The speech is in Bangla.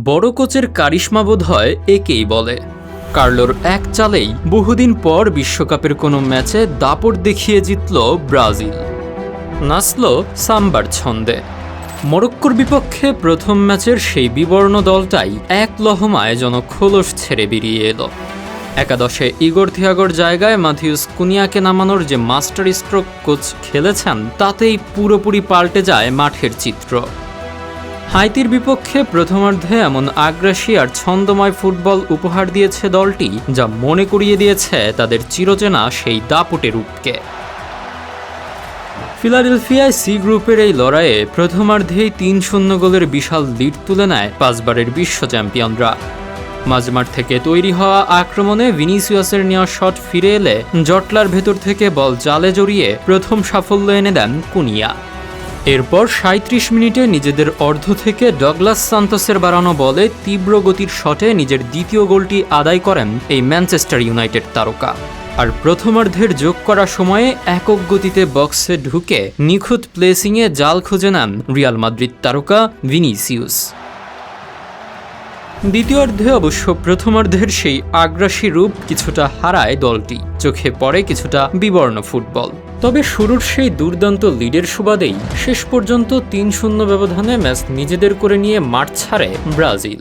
বড় কোচের কারিশমা বোধ হয় একেই বলে। কার্লোর এক চালেই বহুদিন পর বিশ্বকাপের কোনো ম্যাচে দাপট দেখিয়ে জিতল ব্রাজিল। নাচল সাম্বার ছন্দে। মরক্কোর বিপক্ষে প্রথম ম্যাচের সেই বিবর্ণ দলটাই এক লহমায় যেন খোলস ছেড়ে বেরিয়ে এলো। একাদশে ইগোর থিয়াগোর জায়গায় মাথিউস কুনিয়াকে নামানোর যে মাস্টার স্ট্রোক কোচ খেলেছেন, তাতেই পুরোপুরি পাল্টে যায় মাঠের চিত্র। হাইতির বিপক্ষে প্রথমার্ধে এমন আগ্রাসী আর ছন্দময় ফুটবল উপহার দিয়েছে দলটি, যা মনে করিয়ে দিয়েছে তাদের চিরচেনা সেই দাপটের রূপকে। ফিলাডেলফিয়ায় সি গ্রুপের এই লড়াইয়ে প্রথমার্ধেই ৩-০ গোলের বিশাল লিড তুলে নেয় ৫ বারের বিশ্ব চ্যাম্পিয়নরা। মাঝমাঠ থেকে তৈরি হওয়া আক্রমণে ভিনিসিয়াসের নেওয়া শট ফিরে এলে জটলার ভেতর থেকে বল জালে জড়িয়ে প্রথম সাফল্য এনে দেন কুনিয়া। এরপর ৩৭ মিনিটে নিজেদের অর্ধ থেকে ডগলাস সান্তোসের বাড়ানো বলে তীব্র গতির শটে নিজের দ্বিতীয় গোলটি আদায় করেন এই ম্যানচেস্টার ইউনাইটেড তারকা। আর প্রথমার্ধের যোগ করা সময়ে একক গতিতে বক্সে ঢুকে নিখুঁত প্লেসিংয়ে জাল খুঁজে নেন রিয়াল মাদ্রিদ তারকা ভিনিসিয়াস। দ্বিতীয়ার্ধে অবশ্য প্রথমার্ধের সেই আগ্রাসী রূপ কিছুটা হারায় দলটি, চোখে পড়ে কিছুটা বিবর্ণ ফুটবল। তবে শুরুর সেই দুর্দান্ত লিডের সুবাদেই শেষ পর্যন্ত ৩-০ ব্যবধানে ম্যাচ নিজেদের করে নিয়ে মাঠ ছাড়ে ব্রাজিল।